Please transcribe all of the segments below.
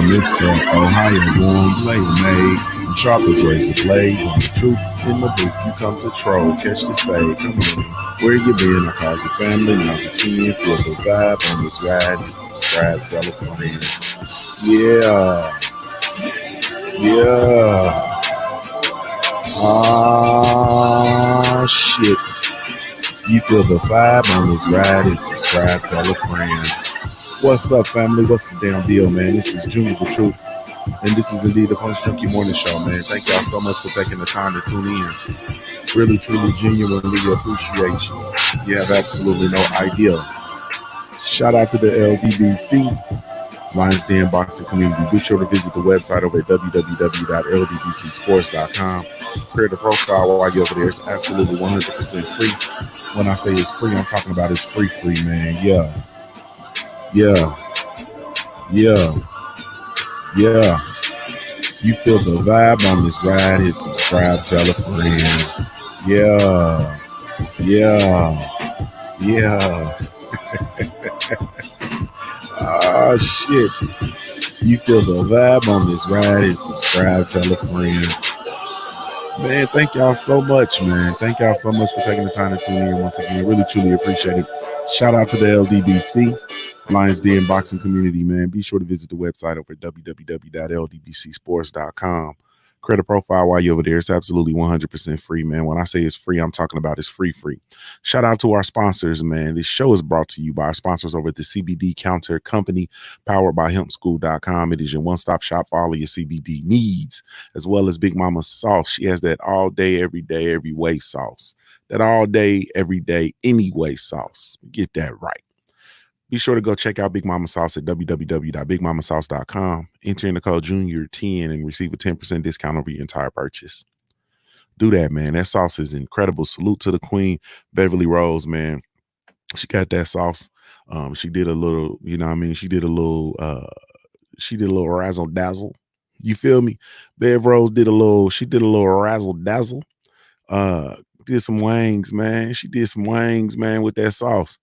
Mr. Ohio born blade made. The sharpest razor blades on the truth in the booth. You come to troll, catch the spade, come in. Where you been? I called your family, now the kin, feel the vibe on this ride, and subscribe, tell a friend. Yeah, yeah. Ah, shit. You feel the vibe on this ride, and subscribe, tell a friend. What's up, family? What's the damn deal, man? This is Junkie the Truth. And this is indeed the Punch Junkie Morning Show, man. Thank y'all so much for taking the time to tune in. Really, truly, genuinely appreciate you. You have absolutely no idea. Shout out to the LDBC, Lions Den Boxing Community. Be sure to visit the website over at www.ldbcsports.com. Create a profile while you're over there. It's absolutely 100% free. When I say it's free, I'm talking about it's free, man. Yeah. Yeah. You feel the vibe on this ride, hit subscribe, tell a friend. Yeah. Ah, shit. You feel the vibe on this ride, hit subscribe, tell a friend. Man, thank y'all so much, man. Thank y'all so much for taking the time to tune in once again. Really, truly appreciate it. Shout out to the LDBC, Lions Den Boxing Community, man. Be sure to visit the website over at www.ldbcsports.com. Create a profile while you're over there. It's absolutely 100% free, man. When I say it's free, I'm talking about it's free. Shout out to our sponsors, man. This show is brought to you by our sponsors over at the CBD Counter Company, powered by hempschool.com. It is your one-stop shop for all of your CBD needs, as well as Big Mama Sauce. She has that all day, every way sauce. That all day, every day, anyway sauce. Get that right. Be sure to go check out Big Mama Sauce at www.bigmamasauce.com. Enter in the code Junior10 and receive a 10% discount over your entire purchase. Do that, man. That sauce is incredible. Salute to the Queen, Beverly Rose, man. She got that sauce. She did a little, you know what I mean? She did a little razzle dazzle. You feel me? Bev Rose did a little razzle dazzle. Did some wangs, man. She did some wangs, man, with that sauce.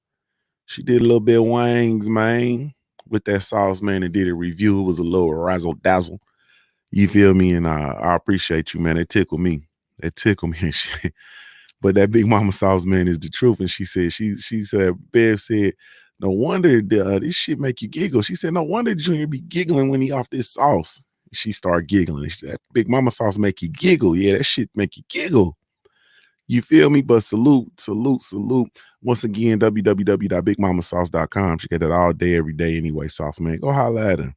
She did a little bit of wangs, man, with that sauce, man, and did a review. It was a little razzle dazzle. You feel me? And I appreciate you, man. It tickled me. And shit. But that Big Mama Sauce, man, is the truth. And she said, Bev said, no wonder this shit make you giggle. She said, no wonder Junior be giggling when he off this sauce. She started giggling. She said, Big Mama Sauce make you giggle. Yeah, that shit make you giggle. You feel me? But salute. Once again, www.bigmamasauce.com. She got that all day, every day anyway sauce, man. Go holla at her.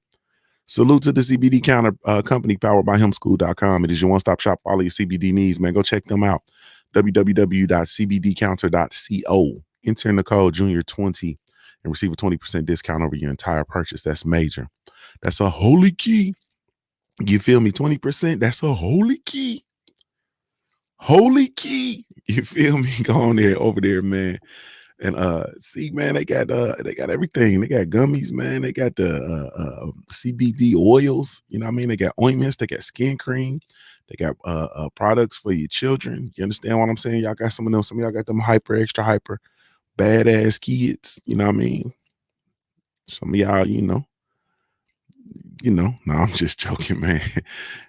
Salute to the CBD Counter Company, powered by hempschool.com. It is your one-stop shop for all of your CBD needs, man. Go check them out. www.cbdcounter.co. Enter in the code Junior20 and receive a 20% discount over your entire purchase. That's major. That's a holy key. You feel me? 20%. That's a holy key. Holy key. You feel me? Go on there, over there, man. And see, man, they got everything. They got gummies, man. They got the CBD oils. You know what I mean? They got ointments. They got skin cream. They got products for your children. You understand what I'm saying? Y'all got some of them. Some of y'all got them extra hyper badass kids. You know what I mean? Some of y'all, no, I'm just joking, man.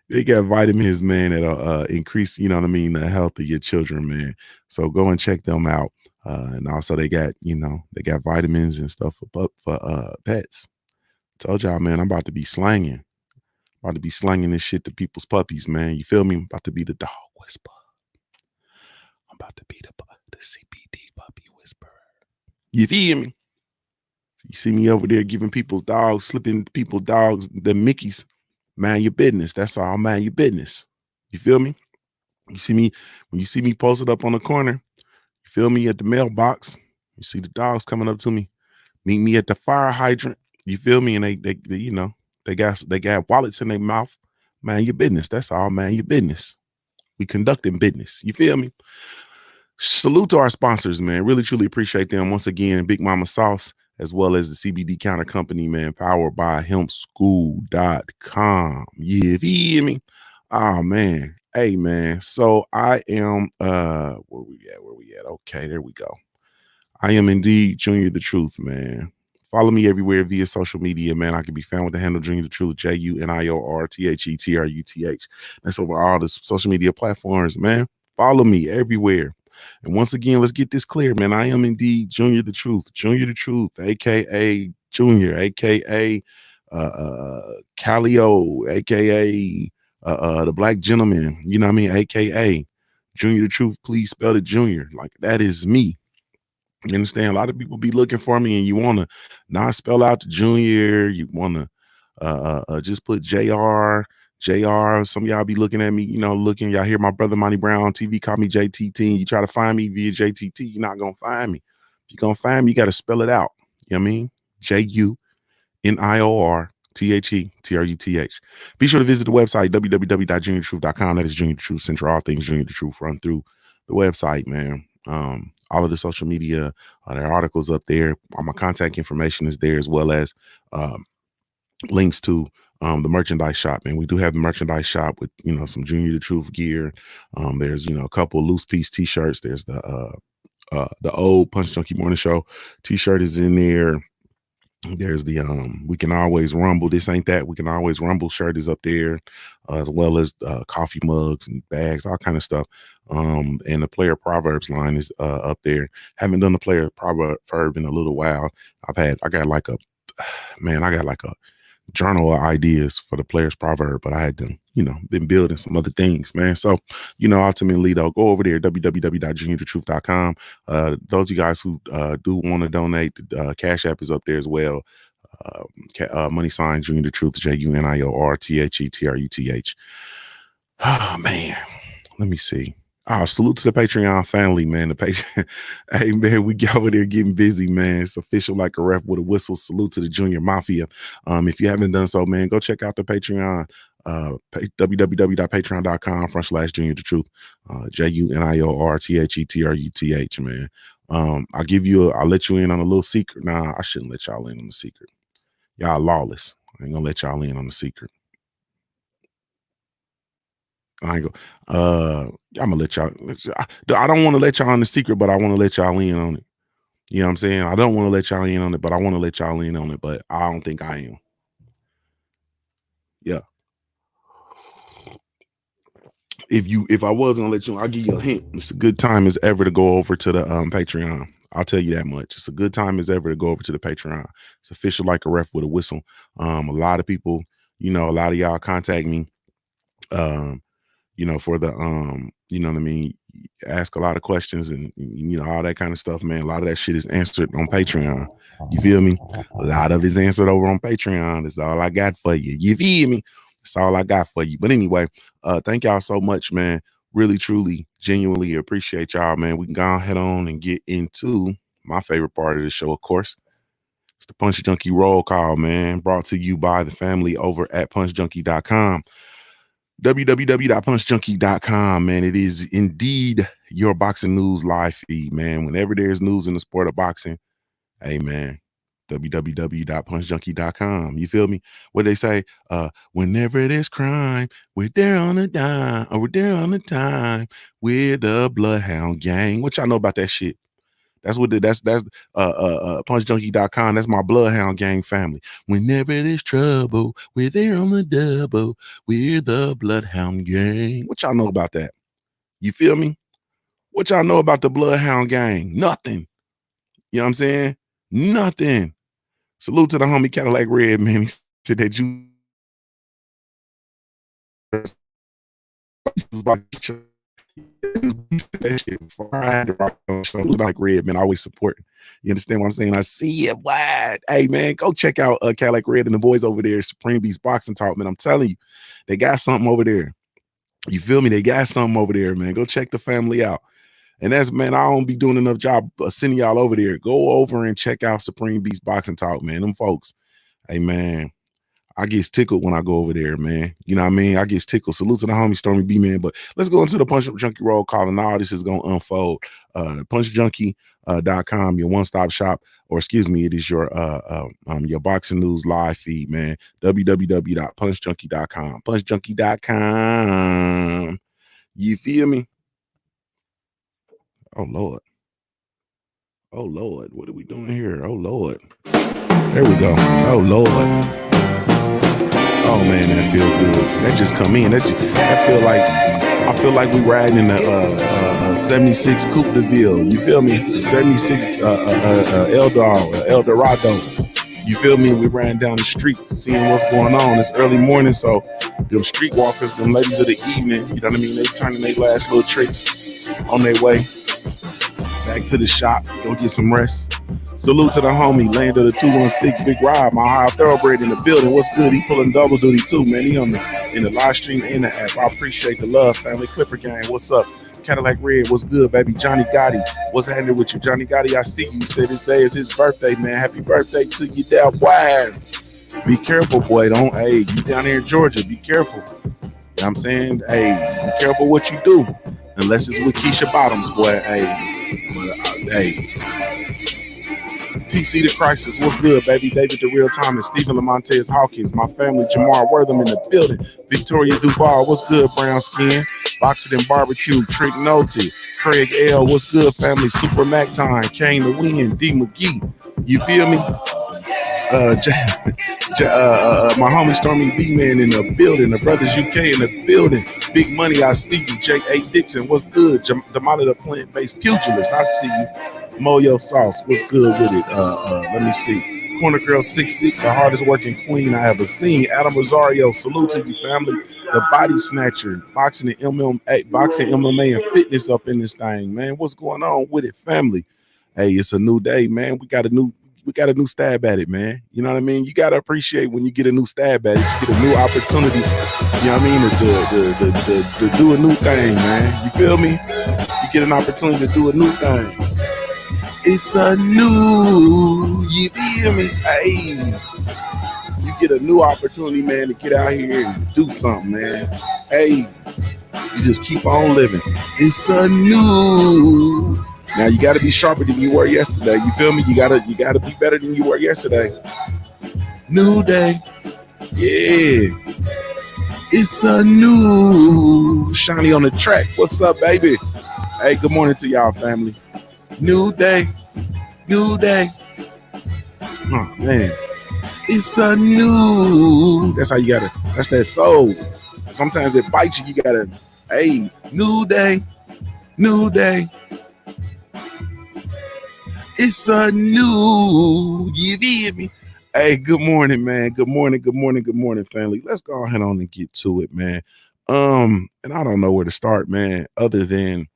They got vitamins, man, that'll increase, you know what I mean, the health of your children, man. So go and check them out. And also they got vitamins and stuff for pets. Told y'all, man, I'm about to be slanging. This shit to people's puppies, man. You feel me? I'm about to be the dog whisperer. I'm about to be the CBD puppy whisperer. You feel me? You see me over there giving people's dogs, slipping people's dogs, the Mickeys. Mind your business. That's all. Mind your business. You feel me? You see me, when you see me posted up on the corner, you feel me, at the mailbox, you see the dogs coming up to me, meet me at the fire hydrant. You feel me? And they got wallets in their mouth. Mind your business. That's all. Mind your business. We conducting business. You feel me? Salute to our sponsors, man. Really, truly appreciate them. Once again, Big Mama Sauce, as well as the CBD Counter Company, man, powered by hempschool.com. You feel me? Oh, man. Hey, man. So I am, where we at? Okay, there we go. I am indeed Junior the Truth, man. Follow me everywhere via social media, man. I can be found with the handle Junior the Truth, JUNIORTHETRUTH. That's over all the social media platforms, man. Follow me everywhere. And once again, let's get this clear, man. I am indeed Junior the Truth, Junior the Truth, aka Junior, aka Calio, aka the Black Gentleman. You know what I mean? AKA Junior the Truth. Please spell it Junior. Like that is me. You understand? A lot of people be looking for me, and you want to not spell out the Junior. You want to just put JR. JR. Some of y'all be looking at me, looking. Y'all hear my brother Monty Brown on TV call me JTT. And you try to find me via JTT, you're not gonna find me. If you're gonna find me, you got to spell it out. You know what I mean? JUNIORTHETRUTH. Be sure to visit the website www.juniortruth.com. That is Junior the Truth Center. All things Junior the Truth run through the website, man. All of the social media, there are articles up there. All my contact information is there, as well as links to the merchandise shop. And we do have the merchandise shop with some Junior the Truth gear. There's a couple loose piece t-shirts. There's the old Punch Junkie Morning Show t-shirt is in there. There's the We Can Always Rumble. This ain't that. We Can Always Rumble shirt is up there, as well as coffee mugs and bags, all kind of stuff. And the Player Proverbs line is up there. Haven't done the Player Proverb in a little while. I got like a journal of ideas for the Players Proverb, but I had to, been building some other things, man. So, ultimately though, go over there, www.juniorthetruth.com. Those of you guys who do want to donate, the Cash App is up there as well. Money sign Junior the Truth, JUNIORTHETRUTH. Oh man, let me see. Salute to the Patreon family, man. The Patreon, hey man, we get over there getting busy, man. It's official like a ref with a whistle. Salute to the Junior Mafia. If you haven't done so, man, go check out the Patreon. www.patreon.com/Junior the Truth. JUNIORTHETRUTH, man. I'll let you in on a little secret. Nah, I shouldn't let y'all in on the secret. Y'all lawless. I ain't gonna let y'all in on the secret. I ain't go. I'm gonna let y'all. I don't want to let y'all in the secret, but I want to let y'all in on it. You know what I'm saying? I don't want to let y'all in on it, but I want to let y'all in on it. But I don't think I am. Yeah. If I was gonna let you, I'll give you a hint. It's a good time as ever to go over to the Patreon. I'll tell you that much. It's a good time as ever to go over to the Patreon. It's official like a ref with a whistle. A lot of people, a lot of y'all contact me. For the you know what I mean, ask a lot of questions and all that kind of stuff, man. A lot of that shit is answered on Patreon. You feel me? A lot of it's answered over on Patreon. That's all I got for you. You feel me? That's all I got for you. But anyway, thank y'all so much, man. Really, truly, genuinely appreciate y'all, man. We can go ahead on and get into my favorite part of the show, of course. It's the Punch Junkie roll call, man. Brought to you by the family over at punchjunkie.com. www.punchjunkie.com, man. It is indeed your boxing news live feed, man. Whenever there's news in the sport of boxing, hey, man, www.punchjunkie.com. You feel me? What they say? Whenever there's crime, we're there on the dime, or we're there on the time. We're the Bloodhound Gang. What y'all know about that shit? That's punchjunkie.com. That's my Bloodhound Gang family. Whenever there's trouble, we're there on the double. We're the Bloodhound Gang. What y'all know about that? You feel me? What y'all know about the Bloodhound Gang? Nothing. You know what I'm saying? Nothing. Salute to the homie Cadillac Red, man. He said that you that shit before I had to rock on show. Like Red, man, always supporting. You understand what I'm saying? I see it wide. Hey, man, go check out Cadillac Red and the boys over there, Supreme Beast Boxing Talk, man. I'm telling you, they got something over there. You feel me? They got something over there, man. Go check the family out. And that's, man, I don't be doing enough job sending y'all over there. Go over and check out Supreme Beast Boxing Talk, man. Them folks, hey, man, I get tickled when I go over there, man. You know what I mean? I get tickled. Salute to the homie Stormy B, man. But let's go into the Punch Junkie roll call, and all this is going to unfold. Punchjunkie.com, your one-stop shop, or excuse me, it is your boxing news live feed, man. www.punchjunkie.com. Punchjunkie.com. You feel me? Oh, Lord. Oh Lord, what are we doing here? Oh Lord. There we go. Oh Lord. Oh man, that feel good. That just come in. That feel like I feel like we riding in a 76 Coupe de Ville. You feel me? A 76 Eldorado. You feel me? We ran down the street, seeing what's going on. It's early morning, so them streetwalkers, them ladies of the evening, you know what I mean? They turning their last little tricks on their way back to the shop, go get some rest. Salute to the homie, land of the 216, Big Rob, my high thoroughbred in the building. What's good? He pulling double duty too, man. He on in the live stream and the app. I appreciate the love, family. Clipper gang, what's up? Cadillac Red, what's good, baby? Johnny Gotti, what's happening with you? Johnny Gotti, I see you. Said this day is his birthday, man. Happy birthday to you, there, boy. Be careful, boy. Don't, hey, you down here in Georgia, be careful. You know what I'm saying? Hey, be careful what you do. Unless it's with Keisha Bottoms, boy. Hey, but, hey. TC the Crisis, what's good, baby? David the Real Thomas, Stephen Lamontez Hawkins, my family, Jamar Wortham in the building, Victoria Duval, what's good, Brown Skin, Boxing and Barbecue, Trick Noty, Craig L, what's good, family, Super Mac Time, Kane the Win, D McGee, you feel me? My homie Stormy B Man in the building, the Brothers UK in the building, Big Money, I see you, Jake A. Dixon, what's good? Damata the Plant-Based Pugilist, I see you. Moyo Sauce, what's good with it? Let me see. Corner Girl 66, the hardest working queen I ever seen. Adam Rosario, salute to you, family. The Body Snatcher, boxing and MMA and fitness up in this thing, man. What's going on with it, family? Hey, it's a new day, man. We got a new stab at it, man. You know what I mean? You gotta appreciate when you get a new stab at it, you get a new opportunity. You know what I mean? To do a new thing, man. You feel me? You get an opportunity to do a new thing. It's a new, you feel me? Hey, you get a new opportunity, man, to get out here and do something, man. Hey, you just keep on living. It's a new. Now you got to be sharper than you were yesterday. You feel me? You gotta be better than you were yesterday. New day, yeah. It's a new shiny on the track. What's up, baby? Hey, good morning to y'all, family. New day, new day. Oh man, it's a new. That's how you gotta. That's that soul. Sometimes it bites you. You gotta. Hey, new day, new day. It's a new. You feel me? Hey, good morning, man. Good morning, good morning, good morning, family. Let's go ahead on and get to it, man. And I don't know where to start, man. Other than,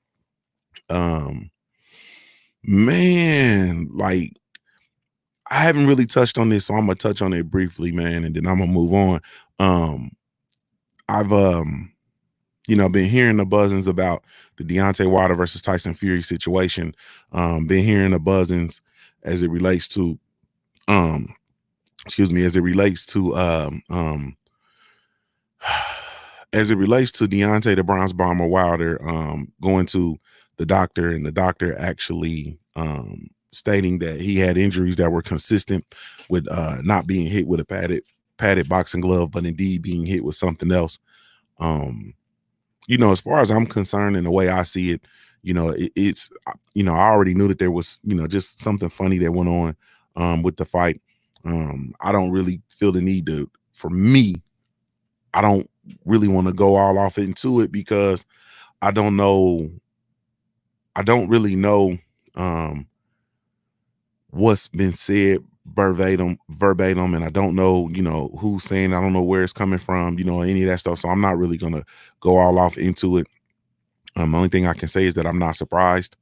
man, like I haven't really touched on this, so I'm gonna touch on it briefly, man, and then I'm gonna move on. Um, I've been hearing the buzzings about the Deontay Wilder versus Tyson Fury situation. Been hearing the buzzings as it relates to as it relates to as it relates to Deontay the Bronze Bomber Wilder going to the doctor, and the doctor actually stating that he had injuries that were consistent with not being hit with a padded boxing glove, but indeed being hit with something else. As far as I'm concerned and the way I see it, it's I already knew that there was, just something funny that went on with the fight. I don't really feel the need to, for me, I don't really want to go all off into it because I don't really know what's been said verbatim, and I don't know, who's saying, I don't know where it's coming from, any of that stuff. So I'm not really gonna go all off into it. The only thing I can say is that I'm not surprised.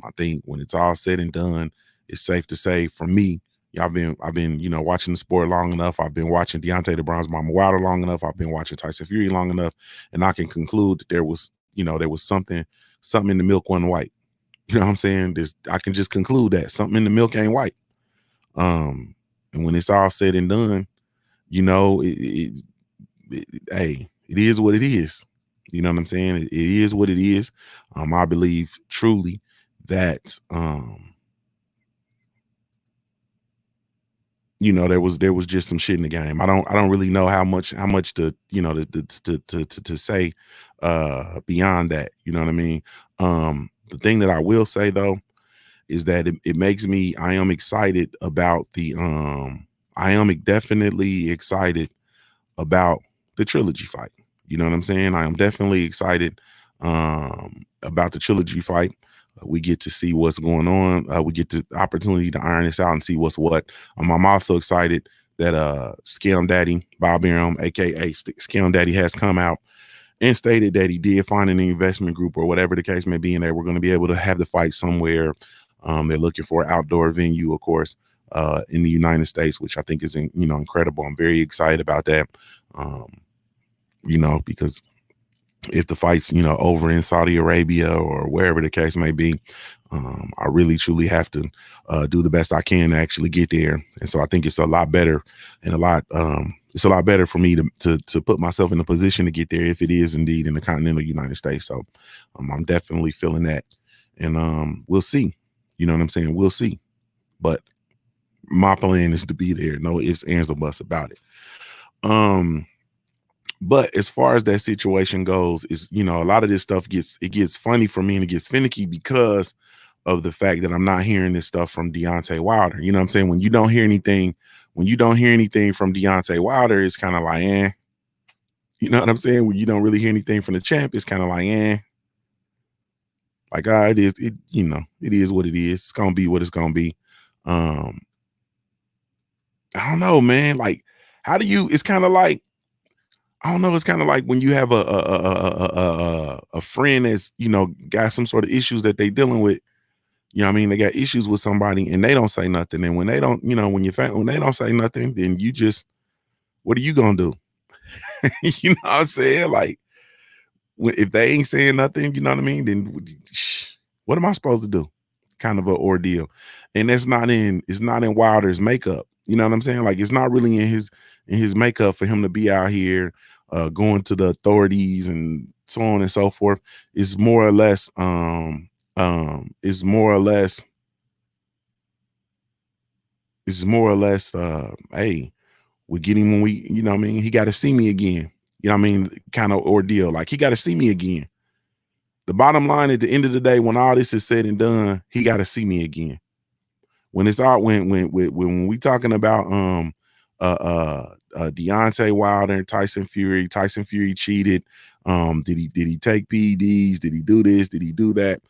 I think when it's all said and done, it's safe to say for me, I've been, watching the sport long enough. I've been watching Deontay the Bronze Bomber Wilder long enough. I've been watching Tyson Fury long enough, and I can conclude that there was something in the milk wasn't white. You know what I'm saying? I can just conclude that something in the milk ain't white. And when it's all said and done, hey, it is what it is. You know what I'm saying? It is what it is. I believe truly that there was just some shit in the game. I don't really know how much to to say beyond that. You know what I mean? The thing that I will say though is that it makes me I am excited about I am definitely excited about the trilogy fight. You know what I'm saying? I am definitely excited about the trilogy fight. We get to see what's going on. We get the opportunity to iron this out and see what's what. I'm also excited that Scam Daddy Bob Arum, aka Scam Daddy, has come out and stated that he did find an investment group or whatever the case may be, and that we're going to be able to have the fight somewhere. They're looking for an outdoor venue, of course, in the United States, which I think is incredible. I'm very excited about that. Um, because if the fight's over in Saudi Arabia or wherever the case may be, I really truly have to do the best I can to actually get there. And so I think it's a lot better and it's a lot better for me to put myself in a position to get there if it is indeed in the continental United States. So I'm definitely feeling that, and we'll see. You know what I'm saying? We'll see. But my plan is to be there. No ifs, ands, or buts about it. But as far as that situation goes, is a lot of this stuff gets funny for me, and it gets finicky because of the fact that I'm not hearing this stuff from Deontay Wilder. You know what I'm saying? When you don't hear anything from Deontay Wilder, it's kind of like, eh. You know what I'm saying? When you don't really hear anything from the champ, it's kind of like, eh. Like, it is, it is what it is. It's gonna be what it's gonna be. I don't know, man. Like, how do you? It's kind of like, I don't know. It's kind of like when you have a friend that's got some sort of issues that they dealing with. You know what I mean? They got issues with somebody and they don't say nothing. And when they don't, when they don't say nothing, then you just, what are you gonna do? You know what I'm saying? Like, if they ain't saying nothing, you know what I mean? Then what am I supposed to do? Kind of an ordeal. And it's not in Wilder's makeup. You know what I'm saying? Like, it's not really in his makeup for him to be out here going to the authorities and so on and so forth. It's more or less hey, we get him when we, you know what I mean? He got to see me again. You know what I mean? Kind of ordeal. Like, he got to see me again. The bottom line, at the end of the day, when all this is said and done, he got to see me again. When it's all when we talking about Deontay Wilder and Tyson Fury cheated. Did he take PEDs? Did he do this? Did he do that?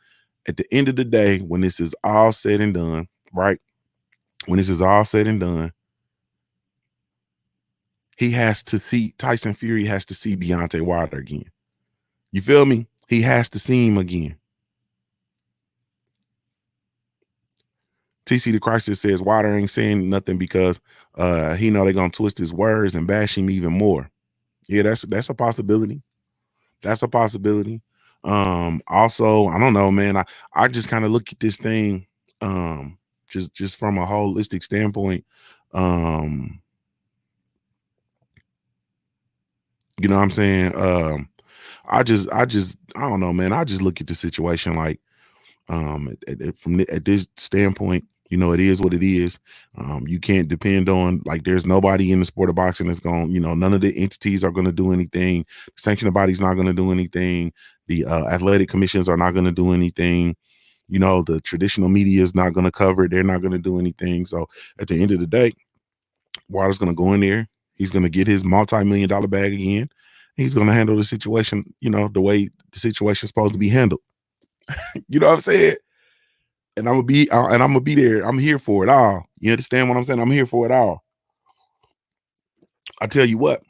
At the end of the day, when this is all said and done, right? When this is all said and done, Tyson Fury has to see Deontay Wilder again. You feel me? He has to see him again. TC the Crisis says Wilder ain't saying nothing because he know they're gonna twist his words and bash him even more. Yeah, that's a possibility. That's a possibility. Also, I don't know, man. I just kind of look at this thing just from a holistic standpoint. You know what I'm saying? I don't know, man. I just look at the situation like at this standpoint, it is what it is. You can't depend on, like, there's nobody in the sport of boxing that's going, none of the entities are going to do anything. The sanctioning body's not going to do anything. The athletic commissions are not going to do anything. The traditional media is not going to cover it. They're not going to do anything. So at the end of the day, Wilder's going to go in there. He's going to get his multi-million-dollar bag again. He's going to handle the situation, the way the situation's supposed to be handled. You know what I'm saying? And I'm gonna be there. I'm here for it all. You understand what I'm saying? I'm here for it all. I tell you what.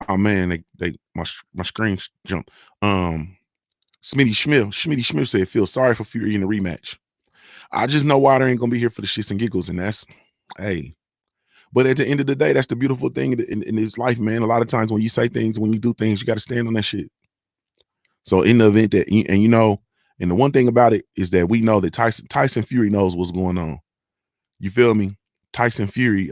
Oh man, my screen jumped. Smitty Schmidt said, feel sorry for Fury in the rematch. I just know Wilder ain't gonna be here for the shits and giggles, and that's, hey. But at the end of the day, that's the beautiful thing in this life, man. A lot of times when you say things, when you do things, you got to stand on that shit. So in the event that, and the one thing about it is that we know that Tyson Fury knows what's going on. You feel me? Tyson Fury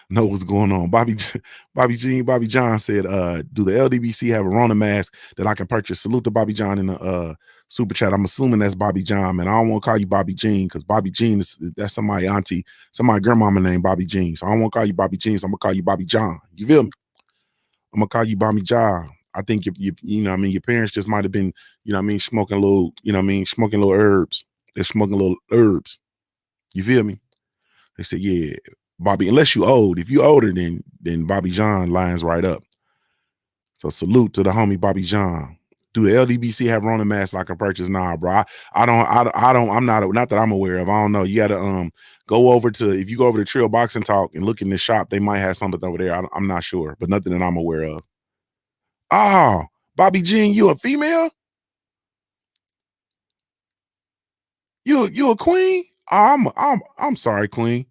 know what's going on. Bobby John said, do the LDBC have a Rona mask that I can purchase? Salute to Bobby John in the Super chat. I'm assuming that's Bobby John, man. I don't want to call you Bobby Jean because Bobby Jean that's somebody auntie, somebody grandmama named Bobby Jean. So I don't want to call you Bobby Jean. So I'm gonna call you Bobby John. You feel me? I'm gonna call you Bobby John. I think you know what I mean, your parents just might have been, you know what I mean, smoking little, you know what I mean, smoking little herbs. They're smoking little herbs. You feel me? They said, yeah, Bobby, unless you old. If you older, then Bobby John lines right up. So salute to the homie Bobby John. Do the LDBC have Rona masks like a purchase? Nah, bro. I'm not that I'm aware of. I don't know. You gotta go over to, if you go over to Trill Boxing Talk and look in the shop, they might have something over there. I'm not sure, but nothing that I'm aware of. Oh, Bobby Jean, you a female? You a queen? Oh, I'm sorry, queen.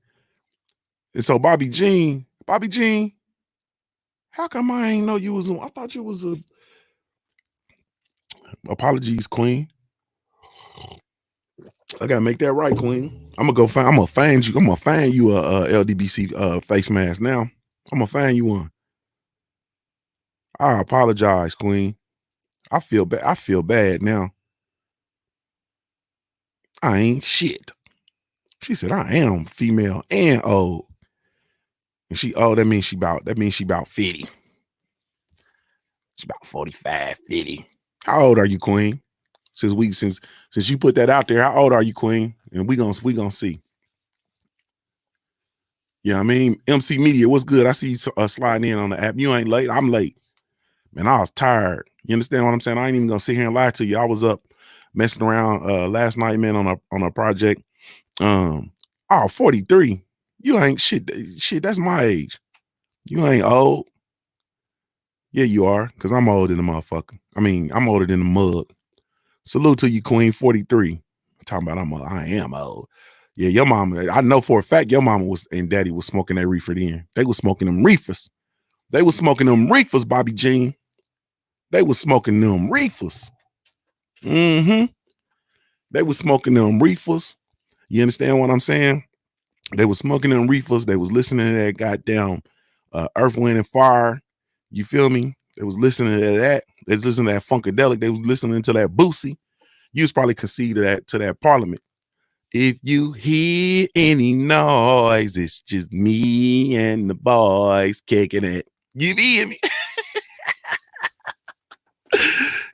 And so Bobby Jean, how come I ain't know you was I thought you was a apologies, queen. I gotta make that right, queen. I'm gonna find you a LDBC face mask now. I'm gonna find you one. I apologize, queen. I feel bad now. I ain't shit. She said I am female and old. And she old, that means she about 50. She's about 45, 50. How old are you, queen? Since you put that out there, how old are you, queen? And we gonna see. Yeah, I mean, MC Media, what's good? I see you sliding in on the app. You ain't late. I'm late. Man, I was tired. You understand what I'm saying? I ain't even gonna sit here and lie to you. I was up messing around last night, man, on a project. 43. You ain't shit. Shit, that's my age. You ain't old. Yeah, you are, because I'm older than the motherfucker. I mean, I'm older than the mug. Salute to you, Queen 43. Talking about I am old. Yeah, your mama, I know for a fact your mama was and daddy was smoking that reefer then. They was smoking them reefers. They was smoking them reefers, Bobby Jean. They was smoking them reefers. Mm-hmm. They was smoking them reefers. You understand what I'm saying? They was smoking them reefers. They was listening to that goddamn Earth, Wind, and Fire. You feel me? They was listening to that. They was listening to that Funkadelic. They was listening to that Boosie. You was probably conceded to that Parliament. If you hear any noise, it's just me and the boys kicking it. You hear me?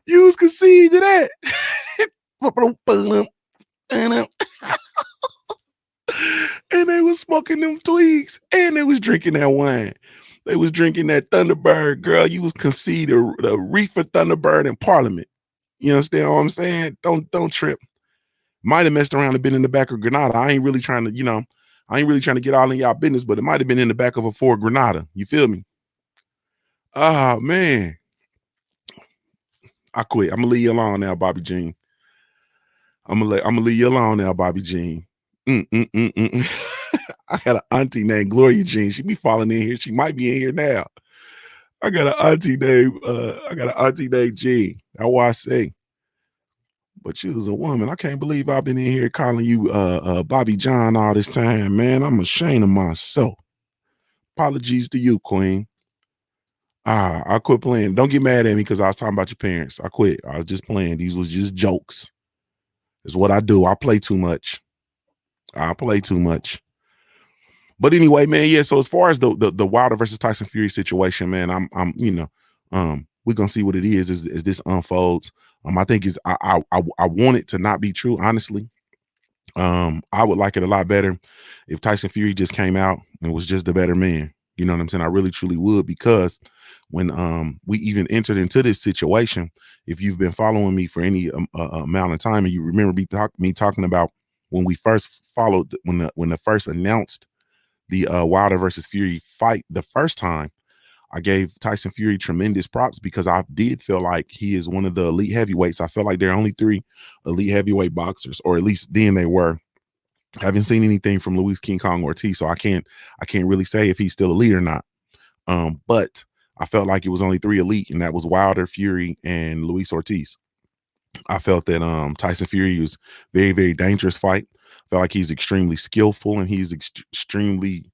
You was conceded to that. And they was smoking them twigs and they was drinking that wine. They was drinking that Thunderbird, girl. You was conceded the reefer Thunderbird in Parliament. You understand what I'm saying? Don't trip. Might have messed around and been in the back of Granada. I ain't really trying to get all in y'all business, but it might have been in the back of a Ford Granada. You feel me? Oh man. I quit. I'm gonna leave you alone now, Bobby Jean. I'm gonna leave you alone now, Bobby Jean. I got an auntie named Gloria Jean. She be falling in here. She might be in here now. I got an auntie named Jean. That's why I say. But you was a woman. I can't believe I've been in here calling you Bobby John all this time, man. I'm ashamed of myself. Apologies to you, Queen. I quit playing. Don't get mad at me because I was talking about your parents. I quit. I was just playing. These was just jokes. It's what I do. I play too much. But anyway, man, yeah. So as far as the Wilder versus Tyson Fury situation, man, I'm we're gonna see what it is as this unfolds. I think I want it to not be true, honestly. I would like it a lot better if Tyson Fury just came out and was just the better man. You know what I'm saying? I really truly would, because when we even entered into this situation, if you've been following me for any amount of time and you remember me talking about when we first followed when the first announced the Wilder versus Fury fight the first time, I gave Tyson Fury tremendous props because I did feel like he is one of the elite heavyweights. I feel like there are only 3 elite heavyweight boxers, or at least then they were. I haven't seen anything from Luis King Kong Ortiz, so I can't really say if he's still elite or not. But I felt like it was only 3 elite, and that was Wilder, Fury, and Luis Ortiz. I felt that Tyson Fury was very, very dangerous fight. I felt like he's extremely skillful and he's extremely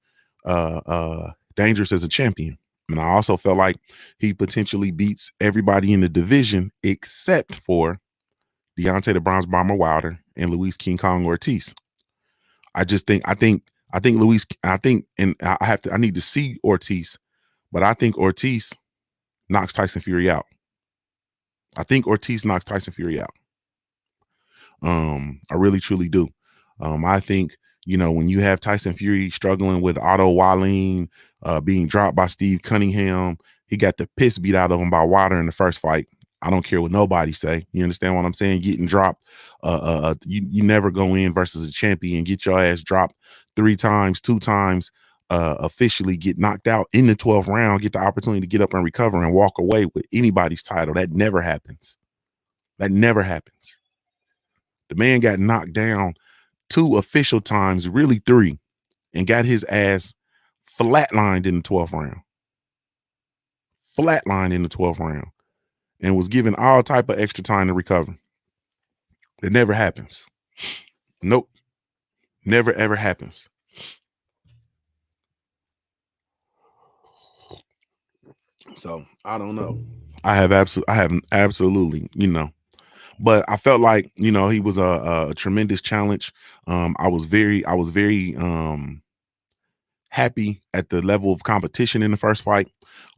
dangerous as a champion. And I also felt like he potentially beats everybody in the division except for Deontay the Bronze Bomber Wilder, and Luis King Kong Ortiz. I think Luis, I think, and I need to see Ortiz, but I think Ortiz knocks Tyson Fury out. I think Ortiz knocks Tyson Fury out. I really truly do. I think, when you have Tyson Fury struggling with Otto Wallin, being dropped by Steve Cunningham, he got the piss beat out of him by Wilder in the first fight. I don't care what nobody say. You understand what I'm saying? Getting dropped. You never go in versus a champion, get your ass dropped 3 times, 2 times, officially get knocked out in the 12th round, get the opportunity to get up and recover and walk away with anybody's title. That never happens. That never happens. The man got knocked down 2 official times, really 3, and got his ass flatlined in the 12th round. Flatlined in the 12th round. And was given all type of extra time to recover. It never happens. Nope. Never ever happens. So I don't know. I have absolutely, but I felt like, he was a tremendous challenge. I was very happy at the level of competition in the first fight.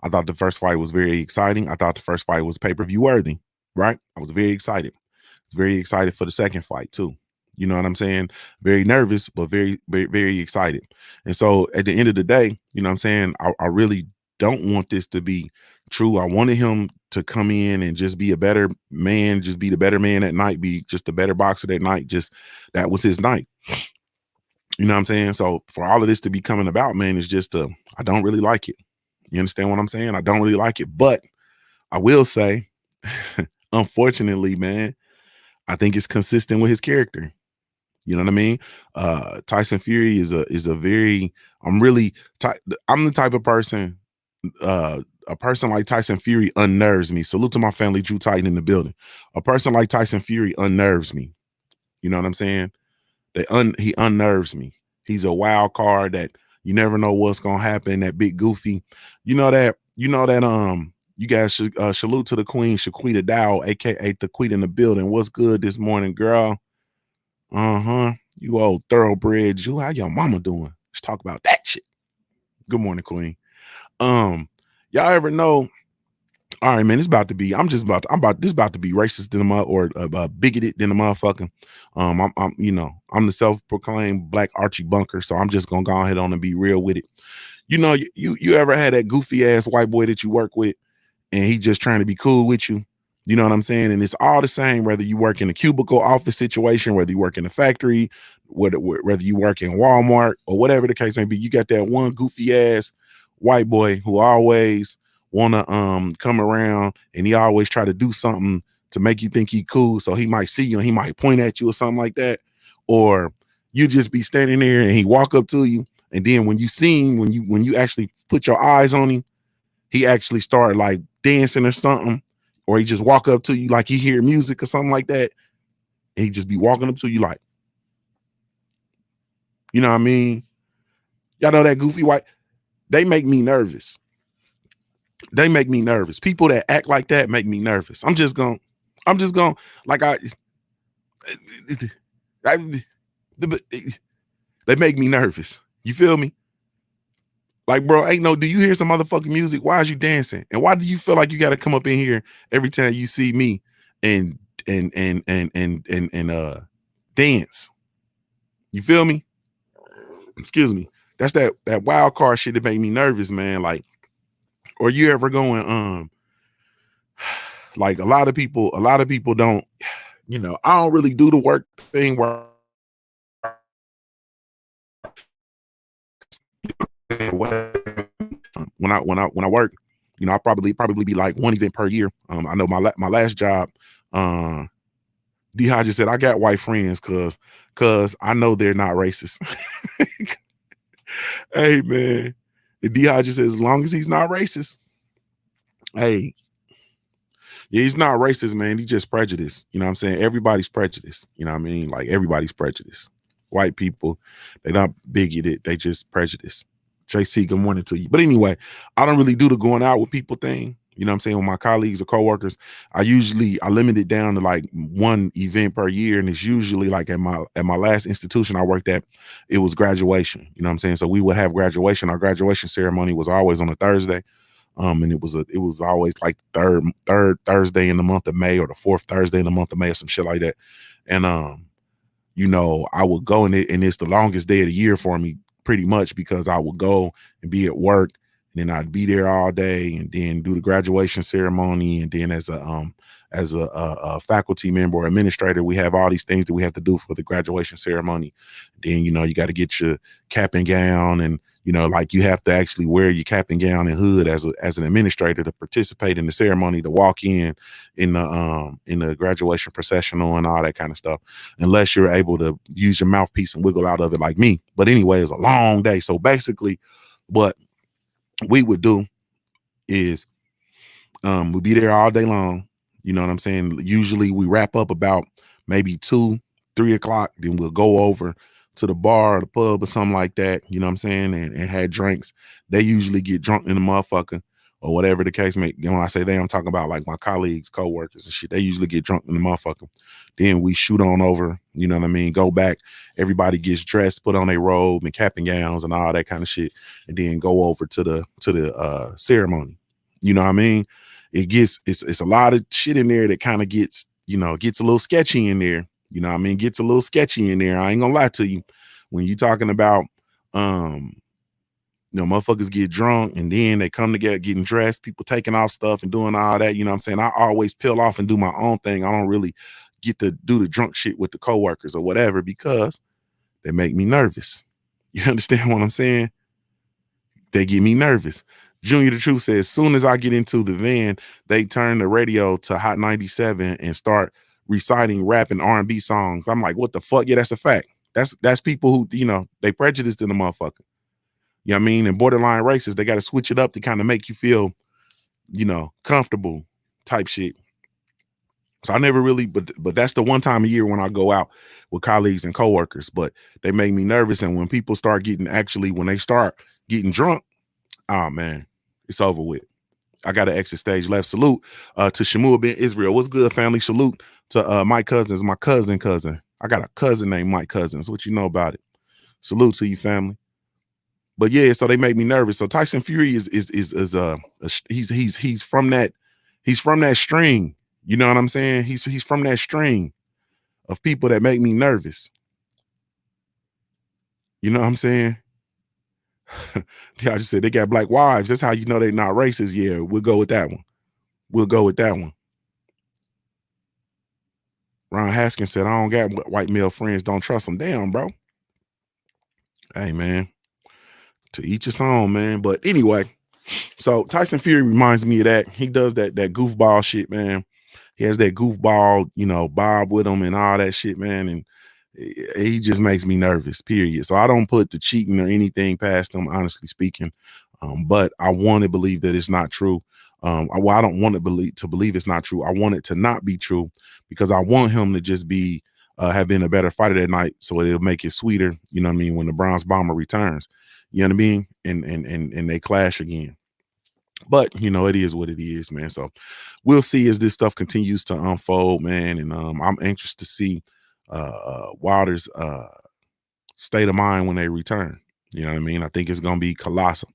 I thought the first fight was very exciting. I thought the first fight was pay-per-view worthy, right? I was very excited. I was very excited for the second fight too. You know what I'm saying? Very nervous, but very, very, very excited. And so at the end of the day, you know what I'm saying? I really don't want this to be true. I wanted him to come in and just be a better man, just be the better man that night, be just a better boxer that night. Just that was his night. You know what I'm saying? So for all of this to be coming about, man, it's just I don't really like it. You understand what I'm saying? I don't really like it. But I will say, unfortunately, man, I think it's consistent with his character. You know what I mean? Tyson Fury is a very, I'm the type of person, a person like Tyson Fury unnerves me. Salute to my family, Drew Titan in the building. A person like Tyson Fury unnerves me. You know what I'm saying? He unnerves me. He's a wild card that you never know what's gonna happen. That big goofy, you guys should salute to the Queen, Shaquita Dow, aka the Queen in the building. What's good this morning, girl? You old thoroughbred. You, how your mama doing? Let's talk about that shit. Good morning, Queen. Y'all ever know? All right, man. This about to be. This about to be racist than a mother or bigoted than a motherfucker. I'm the self-proclaimed Black Archie Bunker, so I'm just gonna go ahead on and be real with it. You ever had that goofy ass white boy that you work with, and he just trying to be cool with you? You know what I'm saying? And it's all the same, whether you work in a cubicle office situation, whether you work in a factory, whether you work in Walmart or whatever the case may be. You got that one goofy ass white boy who always wanna come around, and he always try to do something to make you think he cool. So he might see you and he might point at you or something like that. Or you just be standing there and he walk up to you. And then when you see him, when you actually put your eyes on him, he actually start like dancing or something. Or he just walk up to you like he hear music or something like that. And he just be walking up to you like, you know what I mean? Y'all know that goofy white, they make me nervous. They make me nervous. People that act like that make me nervous. I'm just going like they make me nervous. You feel me? Like, bro, do you hear some motherfucking music? Why is you dancing? And why do you feel like you got to come up in here every time you see me and dance? You feel me? Excuse me. That's that wild card shit that make me nervous, man. Like, or you ever going, like a lot of people don't, I don't really do the work thing where when I work, I probably be like one event per year. I know my last job, D Hodges said I got white friends cause I know they're not racist. Hey man, D Hodges said as long as he's not racist, hey, yeah, he's not racist, man. He's just prejudiced. You know what I'm saying? Everybody's prejudiced. You know what I mean? Like everybody's prejudiced. White people, they're not bigoted. They just prejudiced. JC, good morning to you. But anyway, I don't really do the going out with people thing. You know what I'm saying? With my colleagues or coworkers, I limit it down to like one event per year. And it's usually like at my last institution I worked at, it was graduation. You know what I'm saying? So we would have graduation. Our graduation ceremony was always on a Thursday. And it was always like third Thursday in the month of May, or the fourth Thursday in the month of May, or some shit like that. And I would go, and it's the longest day of the year for me, pretty much, because I would go and be at work, and then I'd be there all day, and then do the graduation ceremony, and then as a faculty member or administrator, we have all these things that we have to do for the graduation ceremony. Then you got to get your cap and gown, and like you have to actually wear your cap and gown and hood as an administrator to participate in the ceremony, to walk in the graduation processional and all that kind of stuff, unless you're able to use your mouthpiece and wiggle out of it like me. But anyway, it's a long day. So basically, what we would do is we'd be there all day long. You know what I'm saying? Usually we wrap up about maybe 2, 3 o'clock. Then we'll go over to the bar or the pub or something like that. You know what I'm saying? And had drinks. They usually get drunk in the motherfucker, or whatever the case may. When I say they, I'm talking about like my colleagues, coworkers and shit. They usually get drunk in the motherfucker. Then we shoot on over. You know what I mean? Go back. Everybody gets dressed, put on their robe and cap and gowns and all that kind of shit, and then go over to the ceremony. You know what I mean? It's a lot of shit in there that kind of gets a little sketchy in there. You know what I mean? Gets a little sketchy in there. I ain't gonna lie to you. When you talking about motherfuckers get drunk and then they come together getting dressed, people taking off stuff and doing all that. You know what I'm saying? I always peel off and do my own thing. I don't really get to do the drunk shit with the coworkers or whatever, because they make me nervous. You understand what I'm saying? They get me nervous. Junior the Truth says, as soon as I get into the van, they turn the radio to Hot 97 and start reciting rap and R&B songs. I'm like, what the fuck? Yeah, that's a fact. That's people who, they prejudiced in the motherfucker. You know what I mean? And borderline racist. They got to switch it up to kind of make you feel, comfortable type shit. So I never really, but that's the one time a year when I go out with colleagues and coworkers. But they make me nervous. And when people start when they start getting drunk, oh man, it's over with. I got to exit stage left. Salute to Shamua bin Israel. What's good, family? Salute to Mike Cousins, my cousin. I got a cousin named Mike Cousins. What you know about it? Salute to you, family. But yeah, so they make me nervous. So Tyson Fury is he's from that string. You know what I'm saying? He's from that string of people that make me nervous. You know what I'm saying? Yeah, I just said they got black wives. That's how you know they're not racist. Yeah, we'll go with that one. Ron Haskins said, I don't got white male friends. Don't trust them. Damn, bro. Hey, man. To each his own, man. But anyway, so Tyson Fury reminds me of that. He does that goofball shit, man. He has that goofball, Bob with him and all that shit, man. And he just makes me nervous, period. So I don't put the cheating or anything past him, honestly speaking. But I want to believe that it's not true. I don't want to believe it's not true. I want it to not be true, because I want him to just be have been a better fighter that night, so it'll make it sweeter. You know what I mean? When the Bronze Bomber returns, you know what I mean? And they clash again. But it is what it is, man. So we'll see as this stuff continues to unfold, man. And I'm anxious to see Wilder's state of mind when they return. You know what I mean? I think it's gonna be colossal.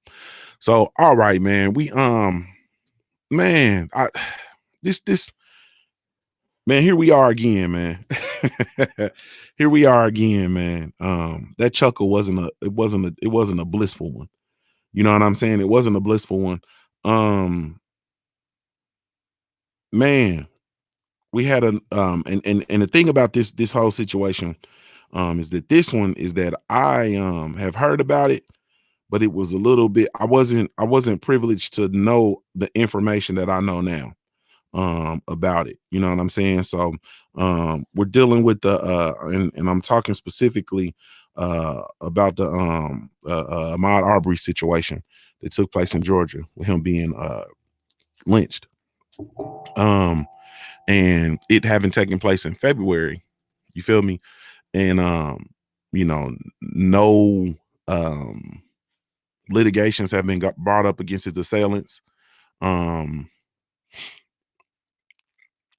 So all right, man. We man, this man, here we are again, man. Here we are again, man. That chuckle wasn't a blissful one. You know what I'm saying? It wasn't a blissful one. Man, we had and the thing about this whole situation is that this one is that I have heard about it, but it was a little bit, I wasn't privileged to know the information that I know now about it. You know what I'm saying? So we're dealing with the and I'm talking specifically about the Ahmaud Arbery situation that took place in Georgia with him being lynched. And it having taken place in February, you feel me? And no litigations have been brought up against his assailants.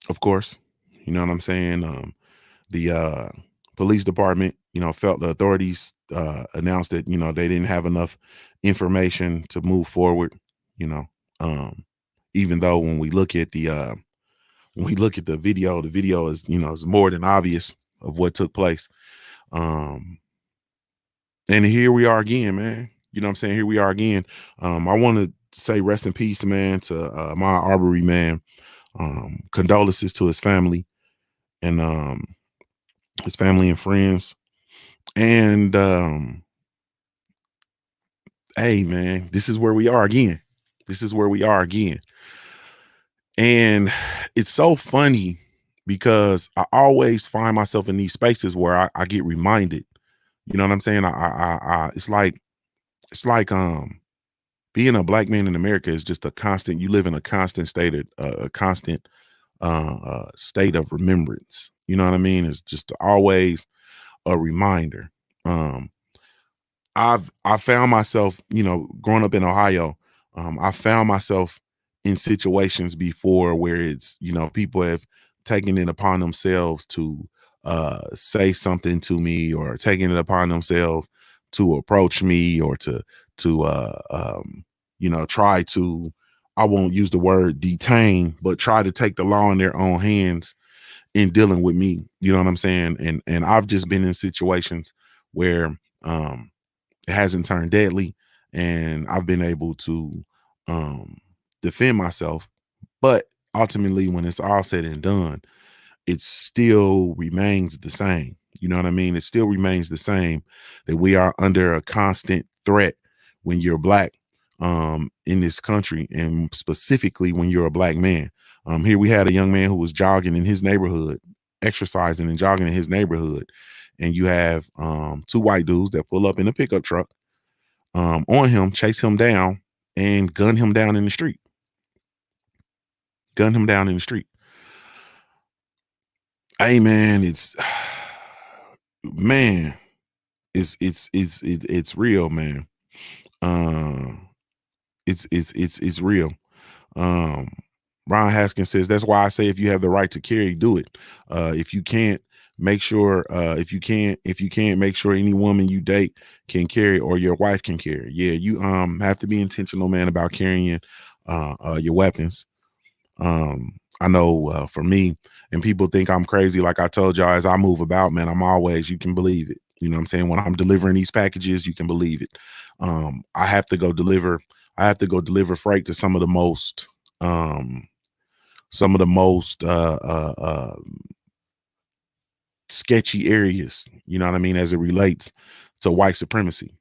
of course. You know what I'm saying? The police department, felt the authorities announced that, they didn't have enough information to move forward, you know. Um, Even though when we look at the video is, is more than obvious of what took place. Um, and here we are again, man. You know what I'm saying? Here we are again. I want to say rest in peace, man, to my Arbery, man. Condolences to his family and friends. And hey, man, this is where we are again. This is where we are again. And it's so funny because I always find myself in these spaces where I get reminded. You know what I'm saying? It's like being a black man in America is just a constant. You live in a constant state of remembrance. You know what I mean? It's just always a reminder. Um, I found myself, growing up in Ohio, I found myself in situations before where it's, people have taken it upon themselves to say something to me, or taking it upon themselves to approach me, or to try to, I won't use the word detain, but try to take the law in their own hands in dealing with me. You know what I'm saying? And I've just been in situations where it hasn't turned deadly, and I've been able to um, defend myself. But ultimately, when it's all said and done, it still remains the same. You know what I mean? It still remains the same that we are under a constant threat when you're black in this country, and specifically when you're a black man. Here we had a young man who was jogging in his neighborhood, exercising and jogging in his neighborhood, and you have two white dudes that pull up in a pickup truck on him, chase him down, and gun him down in the street. Gun him down in the street. Hey man, man, it's real, man. Uh, it's real. Um, Ron Haskins says that's why I say if you have the right to carry, do it. If you can't, make sure if you can't make sure any woman you date can carry, or your wife can carry. Yeah, you have to be intentional, man, about carrying your weapons. I know for me, and people think I'm crazy, like I told y'all, as I move about, man, I'm always, you can believe it. You know what I'm saying? When I'm delivering these packages, you can believe it. I have to go deliver, freight to um, some of the most sketchy areas, you know what I mean, as it relates to white supremacy.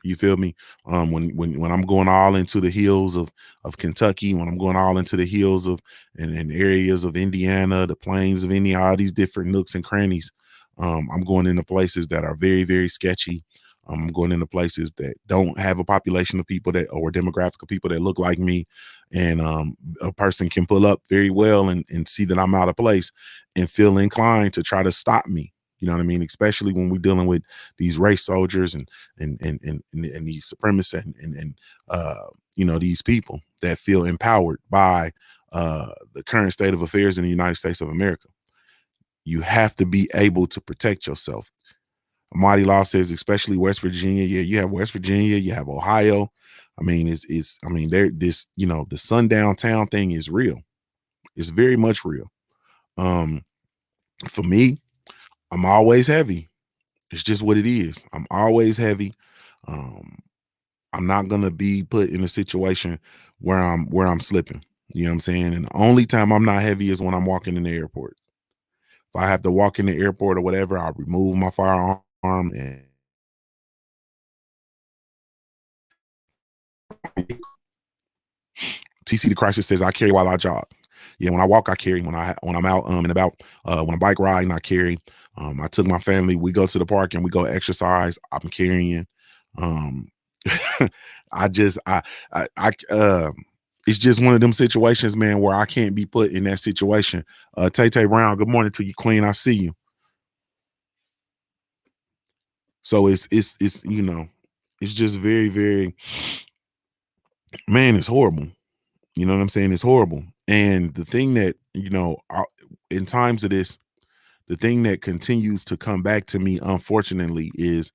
You feel me? When I'm going all into the hills of Kentucky, when I'm going all into the hills of and areas of Indiana, the plains of Indiana, all these different nooks and crannies, I'm going into places that are very, very sketchy. I'm going into places that don't have a population of people that, or demographic of people that look like me. And a person can pull up very well and see that I'm out of place and feel inclined to try to stop me. You know what I mean? Especially when we're dealing with these race soldiers and these supremacists and these people that feel empowered by the current state of affairs in the United States of America. You have to be able to protect yourself. Marty Law says, especially West Virginia. Yeah, you have West Virginia, you have Ohio. I mean, there, this, the sundown town thing is real. It's very much real. Um, for me, I'm always heavy. It's just what it is. I'm always heavy. Um, I'm not gonna be put in a situation where I'm slipping. You know what I'm saying? And the only time I'm not heavy is when I'm walking in the airport. If I have to walk in the airport or whatever, I'll remove my firearm and TC the Crisis says I carry while I jog. Yeah, when I walk, I carry. When I'm out and about, when I'm bike riding, I carry. I took my family. We go to the park and we go exercise. I'm carrying. Um, I just it's just one of them situations, man, where I can't be put in that situation. Tay Tay Brown, good morning to you, Queen. I see you. So it's it's just very, very, man, it's horrible. You know what I'm saying? It's horrible. And the thing that, in times of this, the thing that continues to come back to me, unfortunately, is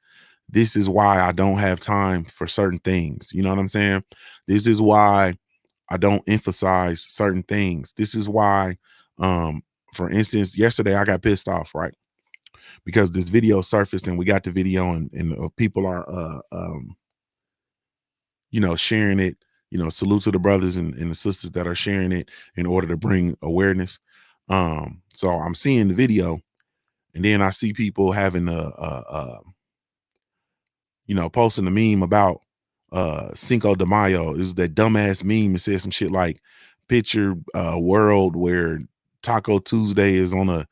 this is why I don't have time for certain things. You know what I'm saying? This is why I don't emphasize certain things. This is why, um, for instance, yesterday I got pissed off, right? Because this video surfaced and we got the video and people are sharing it. Salute to the brothers and the sisters that are sharing it in order to bring awareness. So I'm seeing the video, and then I see people having posting a meme about Cinco de Mayo. It was that dumbass meme. It said some shit like, picture a world where Taco Tuesday is on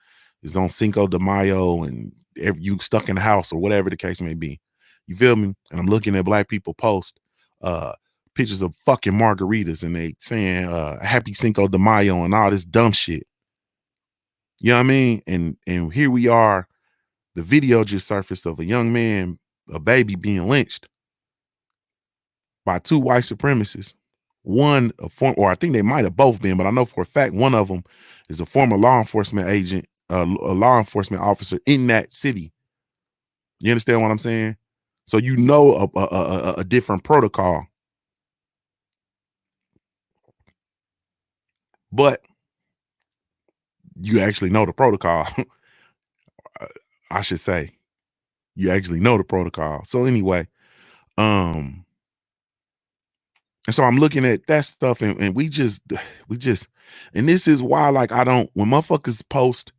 Cinco de Mayo, and you stuck in the house or whatever the case may be. You feel me? And I'm looking at black people post uh pictures of fucking margaritas, and they saying happy Cinco de Mayo and all this dumb shit. You know what I mean? And here we are. The video just surfaced of a young man, a baby, being lynched by two white supremacists. One, or I think they might have both been, but I know for a fact one of them is a former law enforcement agent, a law enforcement officer in that city. You understand what I'm saying? So a different protocol, but you actually know the protocol. I should say you actually know the protocol. So anyway, um, and so I'm looking at that stuff, and we just, and this is why, like, I don't, when motherfuckers post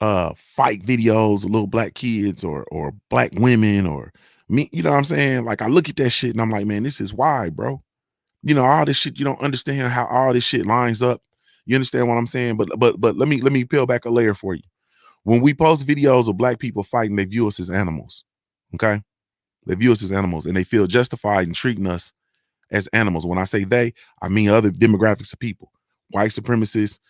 fight videos of little black kids or black women or me, you know what I'm saying? Like, I look at that shit and I'm like, man, this is why, bro. All this shit, you don't understand how all this shit lines up. You understand what I'm saying? But let me peel back a layer for you. When we post videos of black people fighting, they view us as animals. Okay? They view us as animals, and they feel justified in treating us as animals. When I say they, I mean other demographics of people, white supremacists,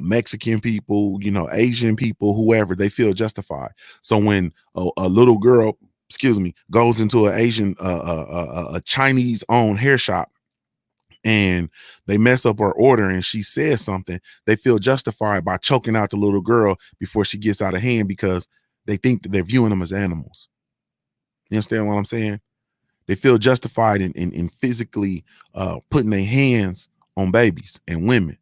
Mexican people, Asian people, whoever. They feel justified. So when a little girl, excuse me, goes into an Asian, a Chinese owned hair shop, and they mess up her order and she says something, they feel justified by choking out the little girl before she gets out of hand, because they think that they're viewing them as animals. You understand what I'm saying? They feel justified in physically putting their hands on babies and women.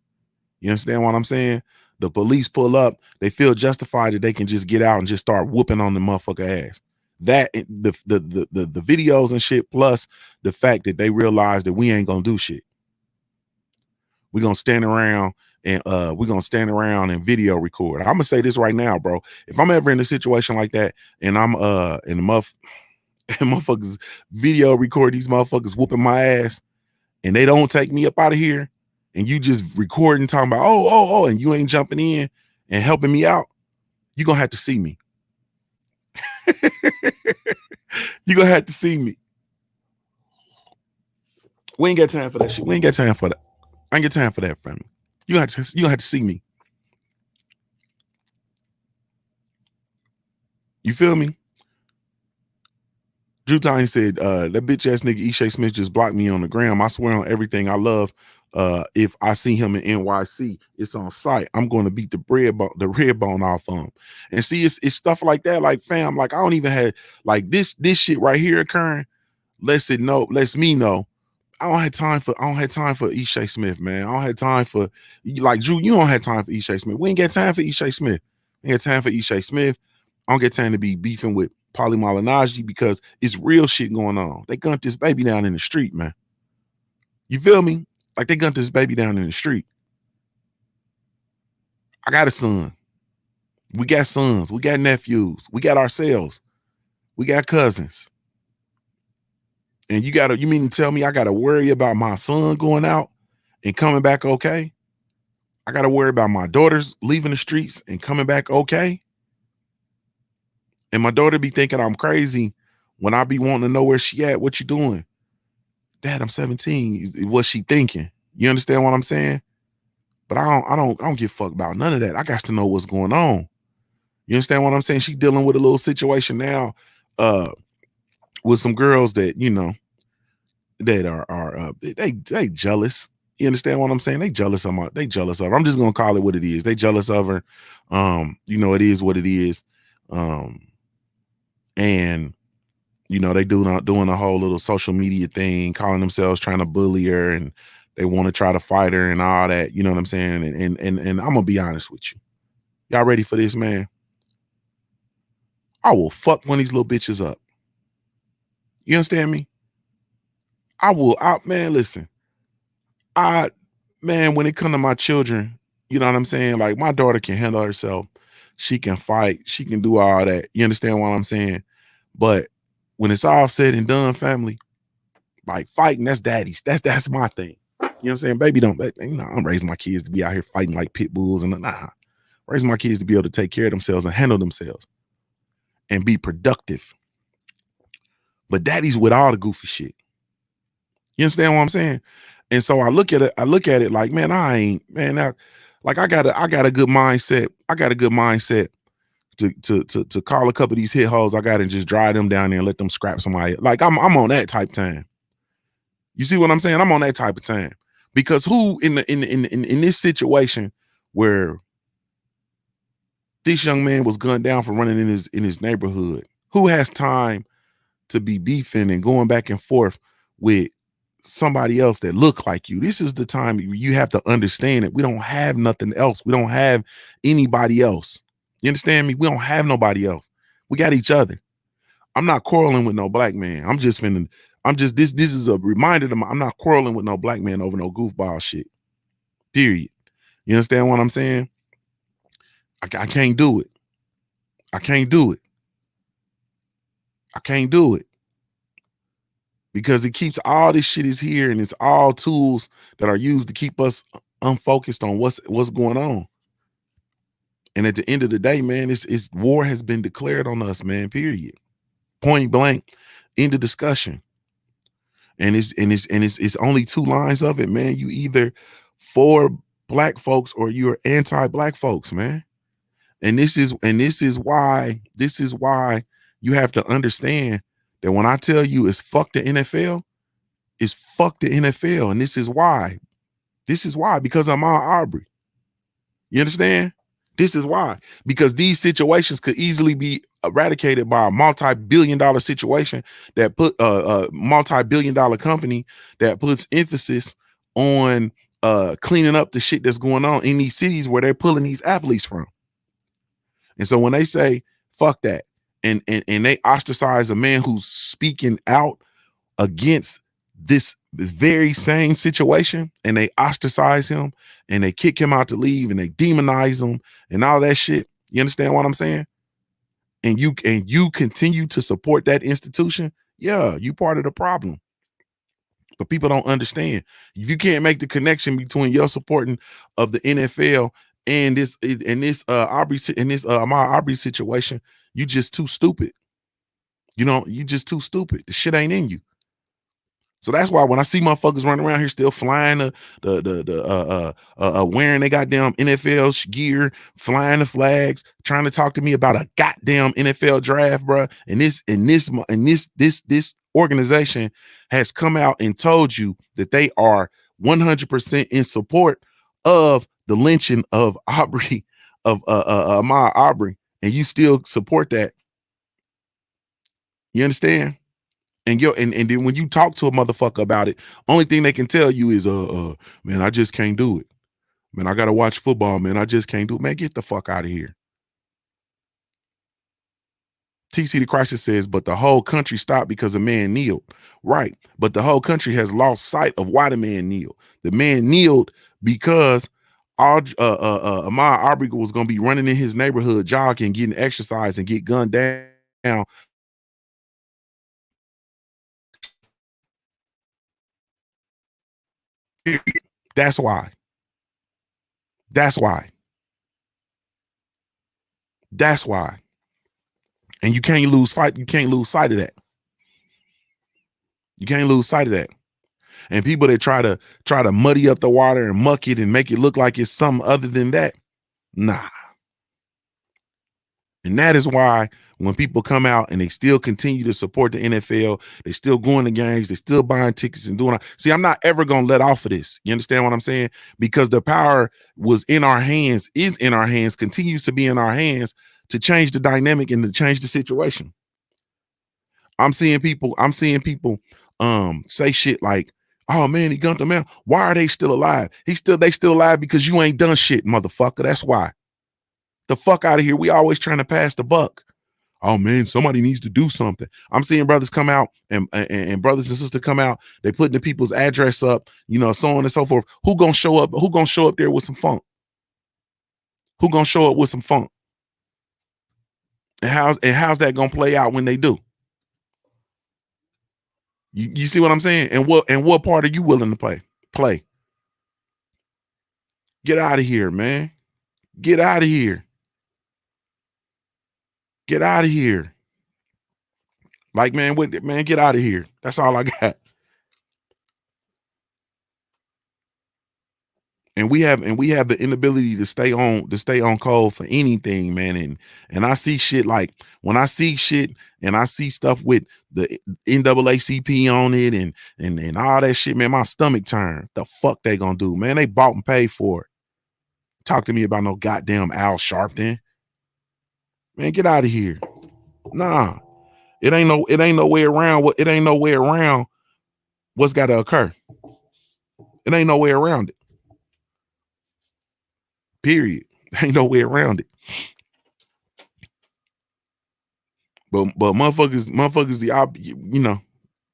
You understand what I'm saying? The police pull up, they feel justified that they can just get out and just start whooping on the motherfucker ass. That the videos and shit, plus the fact that they realize that we ain't gonna do shit. We're gonna stand around and video record. I'm gonna say this right now, bro. If I'm ever in a situation like that and I'm in the and motherfuckers video record these motherfuckers whooping my ass, and they don't take me up out of here, and you just recording talking about oh, and you ain't jumping in and helping me out, you're gonna have to see me. You're gonna have to see me. We ain't got time for that shit. We ain't got time for that. I ain't got time for that, family. You gonna have to see me. You feel me? Drew Tine said, that bitch ass nigga Eshay Smith just blocked me on the gram. I swear on everything I love. If I see him in NYC, it's on site. I'm going to beat the red bone off him. And see, it's stuff like that. Like, fam, like, I don't even have like this shit right here occurring. Lets me know I don't have time for Eshay Smith, man. I don't have time for, like, Drew, you don't have time for Eshay Smith. We ain't got time for Eshay Smith. We ain't got time for Eshay Smith. I don't get time to be beefing with Polly Malignaggi, because it's real shit going on. They gunned this baby down in the street, man. You feel me? Like, they gunned this baby down in the street. I got a son. We got sons. We got nephews. We got ourselves. We got cousins. And you mean to tell me I gotta worry about my son going out and coming back okay? I gotta worry about my daughters leaving the streets and coming back okay? And my daughter be thinking I'm crazy when I be wanting to know where she at. What you doing? Dad, I'm 17. What's she thinking? You understand what I'm saying? But I don't give a fuck about none of that. I got to know what's going on. You understand what I'm saying? She dealing with a little situation now, with some girls that, that are they jealous. You understand what I'm saying? They jealous of my, they jealous of her. I'm just gonna call it what it is. They jealous of her. It is what it is. Um, and they do not doing a whole little social media thing, calling themselves trying to bully her, and they want to try to fight her and all that. You know what I'm saying? And I'm gonna be honest with you. Y'all ready for this, man? I will fuck one of these little bitches up. You understand me? I will. Man, listen. I Man, when it come to my children, you know what I'm saying? Like, my daughter can handle herself. She can fight. She can do all that. You understand what I'm saying? But when it's all said and done, family, like, fighting, that's daddy's. That's my thing. You know what I'm saying? Baby, don't, I'm raising my kids to be out here fighting like pit bulls, and nah. Raising my kids to be able to take care of themselves and handle themselves and be productive. But daddy's with all the goofy shit. You understand what I'm saying? And so I look at it like, man, I ain't, man, like, I got a good mindset. I got a good mindset to call a couple of these hit holes. I got to just drive them down there and let them scrap somebody. Like, I'm on that type time. You see what I'm saying? I'm on that type of time. Because who in this situation where this young man was gunned down for running in his neighborhood, who has time to be beefing and going back and forth with somebody else that look like you? This is the time you have to understand that we don't have nothing else. We don't have anybody else. You understand me? We don't have nobody else. We got each other. I'm not quarreling with no black man. This is a reminder to my, I'm not quarreling with no black man over no goofball shit. Period. You understand what I'm saying? I can't do it. I can't do it. I can't do it. Because it keeps, all this shit is here, and it's all tools that are used to keep us unfocused on what's going on. And at the end of the day, man, it's war has been declared on us, man. Period. Point blank. End of discussion. And it's only two lines of it, man. You either for black folks or you're anti-black folks, man. And this is why you have to understand that when I tell you it's fuck the NFL, it's fuck the NFL. And this is why. This is why, because I'm Ahmaud Arbery. You understand? This is why. Because these situations could easily be eradicated by a multi-billion-dollar situation that put a multi-billion-dollar company that puts emphasis on cleaning up the shit that's going on in these cities where they're pulling these athletes from. And so when they say fuck that, and they ostracize a man who's speaking out against this very same situation, and they ostracize him and they kick him out to leave and they demonize him and all that shit. You understand what I'm saying? And you continue to support that institution. Yeah, you part of the problem. But people don't understand. If you can't make the connection between your supporting of the NFL and this Aubrey in this Ahmaud Arbery situation, you just too stupid. You just too stupid. The shit ain't in you. So that's why when I see motherfuckers running around here still flying wearing they goddamn NFL gear, flying the flags, trying to talk to me about a goddamn NFL draft, bro. And this organization has come out and told you that they are 100% in support of the lynching of Aubrey, of Ahmaud Arbery, and you still support that. You understand? And then when you talk to a motherfucker about it, only thing they can tell you is man, I just can't do it. Man, I gotta watch football, man. I just can't do it. Man, get the fuck out of here. TC the Crisis says, but the whole country stopped because a man kneeled. Right. But the whole country has lost sight of why the man kneeled. The man kneeled because Ahmaud Arbery was gonna be running in his neighborhood, jogging, getting exercise, and get gunned down. That's why. That's why. That's why. And you can't lose sight. You can't lose sight of that. You can't lose sight of that. And people that try to muddy up the water and muck it and make it look like it's something other than that, nah. And that is why When people come out and they still continue to support the NFL, they still going to games, they still buying tickets and doing. See, I'm not ever gonna let off of this. You understand what I'm saying? Because the power was in our hands, is in our hands, continues to be in our hands to change the dynamic and to change the situation. I'm seeing people say shit like, oh man, he gunned the man. Why are they still alive? They still alive because you ain't done shit, motherfucker. That's why. The fuck out of here. We always trying to pass the buck. Oh man, somebody needs to do something. I'm seeing brothers come out and brothers and sisters come out. They putting the people's address up, so on and so forth. Who gonna show up? Who gonna show up there with some funk? Who gonna show up with some funk? And how's that gonna play out when they do? You see what I'm saying? And what part are you willing to play? Play. Get out of here, man. Get out of here. Get out of here. Like, man, get out of here. That's all I got. And we have the inability to stay on code for anything, man. And I see shit like when I see shit and I see stuff with the NAACP on it and all that shit, man, my stomach turns. The fuck they gonna do, man? They bought and paid for it. Talk to me about no goddamn Al Sharpton. Man, get out of here. Nah. It ain't no way around what's gotta occur. It ain't no way around it. Period. Ain't no way around it. But motherfuckers,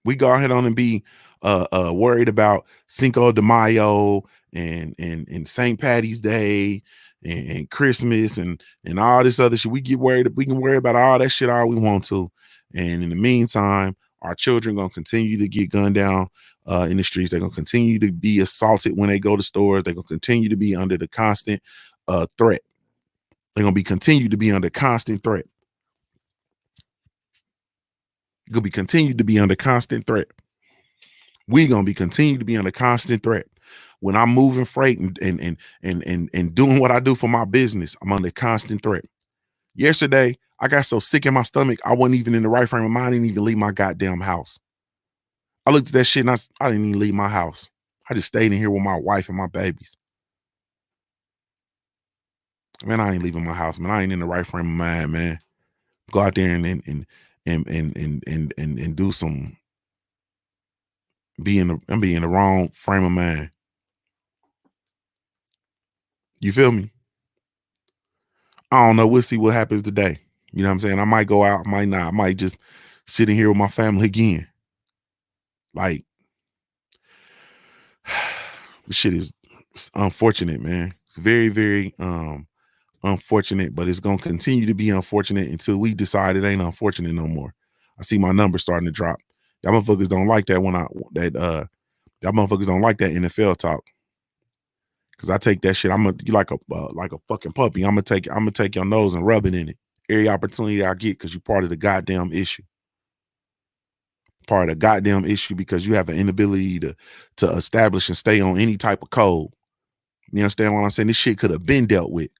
we go ahead on and be worried about Cinco de Mayo and St. Patty's Day and Christmas and all this other shit. We can worry about all that shit all we want to. And in the meantime, our children gonna continue to get gunned down in the streets. They're gonna continue to be assaulted when they go to stores. They're gonna continue to be under the constant threat. They're gonna be continued to be under constant threat. Gonna be continued to be under constant threat. We gonna be continued to be under constant threat. When I'm moving freight and doing what I do for my business, I'm under constant threat. Yesterday, I got so sick in my stomach, I wasn't even in the right frame of mind. I didn't even leave my goddamn house. I looked at that shit and I didn't even leave my house. I just stayed in here with my wife and my babies. Man, I ain't leaving my house, man. I ain't in the right frame of mind, man. Go out there and do some be in the wrong frame of mind. You feel me? I don't know. We'll see what happens today. You know what I'm saying? I might go out, I might not. I might just sit in here with my family again. Like, this shit is unfortunate, man. It's very, very unfortunate, but it's gonna continue to be unfortunate until we decide it ain't unfortunate no more. I see my numbers starting to drop. Y'all motherfuckers don't like that y'all motherfuckers don't like that NFL talk. Cause I take that shit. You like a fucking puppy. I'm gonna take your nose and rub it in it every opportunity I get because you're part of the goddamn issue. Part of the goddamn issue because you have an inability to establish and stay on any type of code. You understand what I'm saying? This shit could have been dealt with.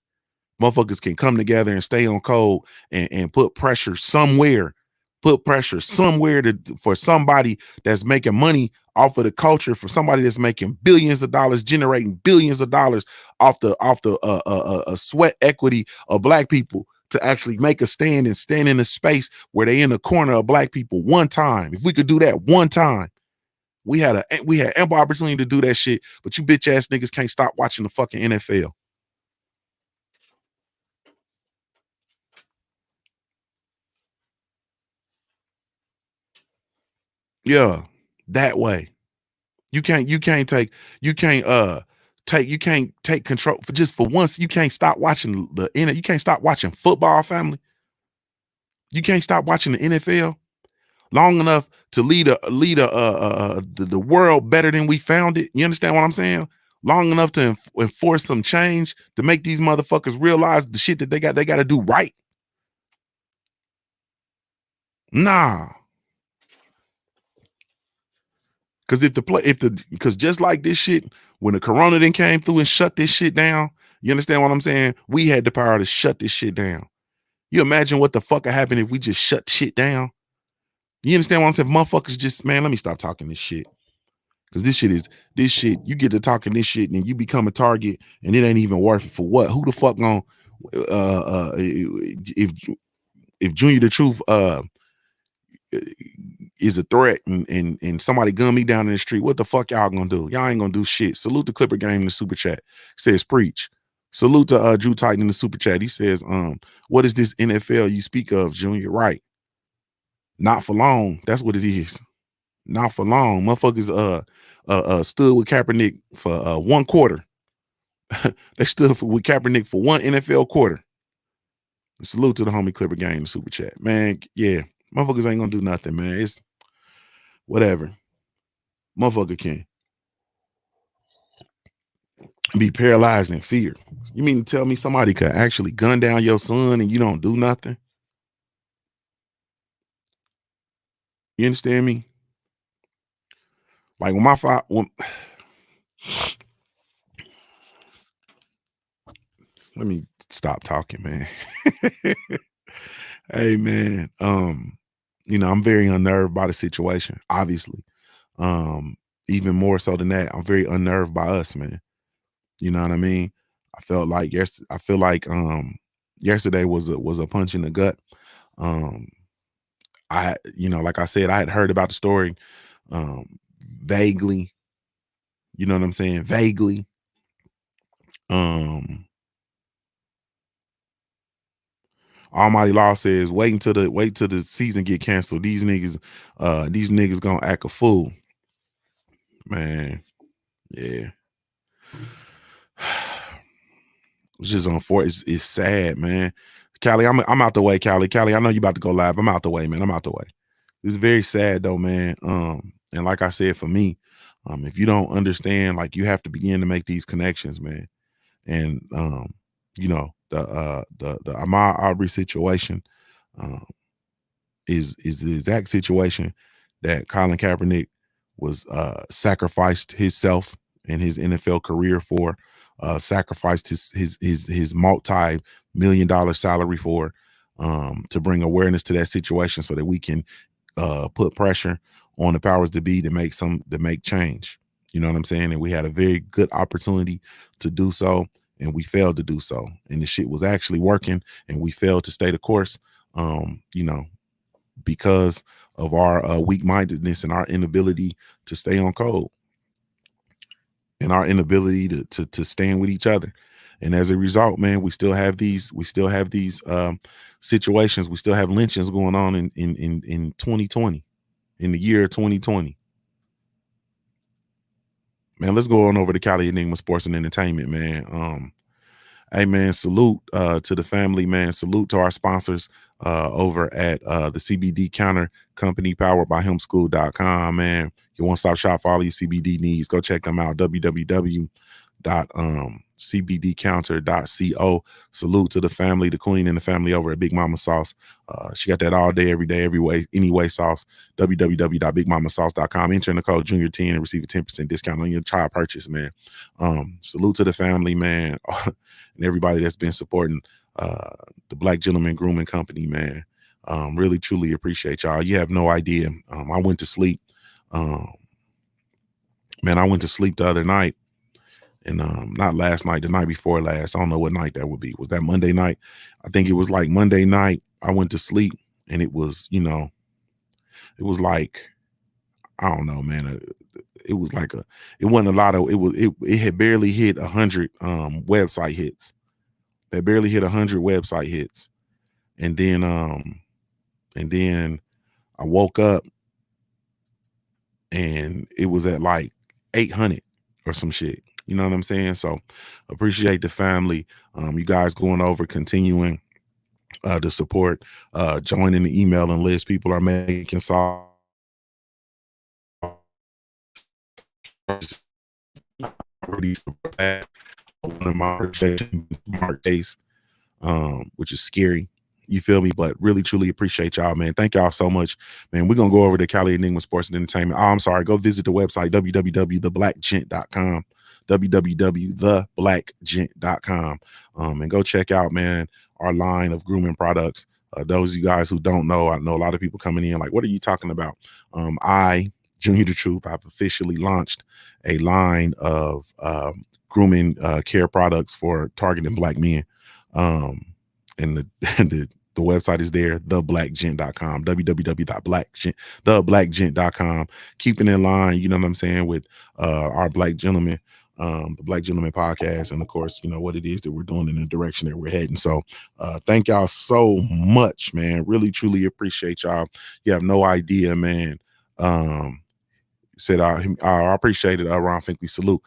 Motherfuckers can come together and stay on code and put pressure somewhere. Put pressure somewhere for somebody that's making money off of the culture, for somebody that's making billions of dollars, generating billions of dollars off the sweat equity of black people to actually make a stand and stand in a space where they in the corner of black people one time. If we could do that one time, we had ample opportunity to do that shit, but you bitch ass niggas can't stop watching the fucking NFL. Yeah, that way. You can't take control for just for once. You can't stop watching you can't stop watching football, family. You can't stop watching the NFL long enough to lead the world better than we found it. You understand what I'm saying? Long enough to enforce some change to make these motherfuckers realize the shit that they got to do right. Nah. Because just like this shit, when the corona then came through and shut this shit down, you understand what I'm saying? We had the power to shut this shit down. You imagine what the fuck would happen if we just shut shit down? You understand what I'm saying? Motherfuckers just, man, let me stop talking this shit. Cause this shit, you get to talking this shit and you become a target and it ain't even worth it for what? Who the fuck gonna if Junior the Truth is a threat and somebody gun me down in the street, what the fuck y'all gonna do? Y'all ain't gonna do shit. Salute the Clipper Game in the super chat. Says preach. Salute to Drew Titan in the super chat. He says, what is this NFL you speak of, Junior? Right. Not for long. That's what it is. Not for long. Motherfuckers stood with Kaepernick for 1 quarter. They stood with Kaepernick for 1 NFL quarter. Salute to the homie Clipper Gang in the super chat. Man, yeah. Motherfuckers ain't gonna do nothing, man. It's whatever. Motherfucker can be paralyzed in fear. You mean to tell me somebody could actually gun down your son and you don't do nothing? You understand me? Like when my father, let me stop talking, man. Hey, man. I'm very unnerved by the situation, obviously. Even more so than that, I'm very unnerved by us, man. You know what I mean? I feel like yesterday was a punch in the gut. Like I said, I had heard about the story vaguely. You know what I'm saying? Vaguely. Almighty Law says, wait till the season get canceled. These niggas gonna act a fool. Man, yeah. It's just unfortunate. It's sad, man. Callie, I'm out the way, Callie. Callie, I know you about to go live. I'm out the way, man. I'm out the way. It's very sad though, man. And like I said, for me, if you don't understand, like you have to begin to make these connections, man. And the Ahmaud Arbery situation is the exact situation that Colin Kaepernick was sacrificed himself and his NFL career for, sacrificed his multi-million-dollar salary for, to bring awareness to that situation so that we can put pressure on the powers to be to make change. You know what I'm saying? And we had a very good opportunity to do so, and we failed to do so. And the shit was actually working, and we failed to stay the course. Because of our weak-mindedness and our inability to stay on code and our inability to stand with each other. And as a result, man, we still have these situations. We still have lynchings going on in 2020, in the year 2020. Man, let's go on over to Cali Enigma Sports and Entertainment, man. Hey, man, salute to the family, man. Salute to our sponsors over at the CBD Counter Company, powered by hemschool.com, man. Your one-stop shop for all your CBD needs. Go check them out, www.cbdcounter.co. Salute to the family, the queen and the family over at Big Mama Sauce. She got that all day, every day, every way, anyway sauce. www.bigmamasauce.com. Enter in the code Junior10 and receive a 10% discount on your child purchase, man. Salute to the family, man. And everybody that's been supporting the Black Gentleman Grooming Company, man. Really, truly appreciate y'all. You have no idea. I went to sleep. I went to sleep the other night, and not last night, the night before last. I don't know what night that would be. Was that Monday night? I think it was like Monday night. I went to sleep, and it was, it was like, I don't know, man. It was like it wasn't a lot of, it had barely hit 100 website hits. They barely hit 100 website hits. And then I woke up and it was at like 800 or some shit. You know what I'm saying? So appreciate the family. You guys going over, continuing to support, joining the emailing list. People are making songs. One of my Mark Case, which is scary. You feel me? But really, truly appreciate y'all, man. Thank y'all so much, man. We're going to go over to Cali Enigma Sports and Entertainment. Oh, I'm sorry. Go visit the website, www.theblackgent.com, www.theblackgent.com, and go check out, man, our line of grooming products. Those of you guys who don't know, I know a lot of people coming in like, what are you talking about? Junior the Truth, I've officially launched a line of grooming care products for targeting Black men. And the website is there, theblackgent.com, www.theblackgent.com. Keeping in line, you know what I'm saying, with our Black gentlemen, the Black Gentleman podcast, and of course, you know what it is that we're doing in the direction that we're heading. So thank y'all so much, man. Really, truly appreciate y'all. You have no idea, man. Said I appreciate it. Ron Finkley, salute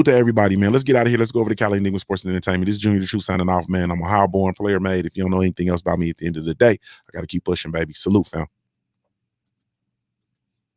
to everybody, man. Let's get out of here. Let's go over to Cali Enigma Sports and Entertainment. This is Junior the Truth signing off, man. I'm a high-born player, mate. If you don't know anything else about me, at the end of the day, I got to keep pushing, baby. Salute, fam.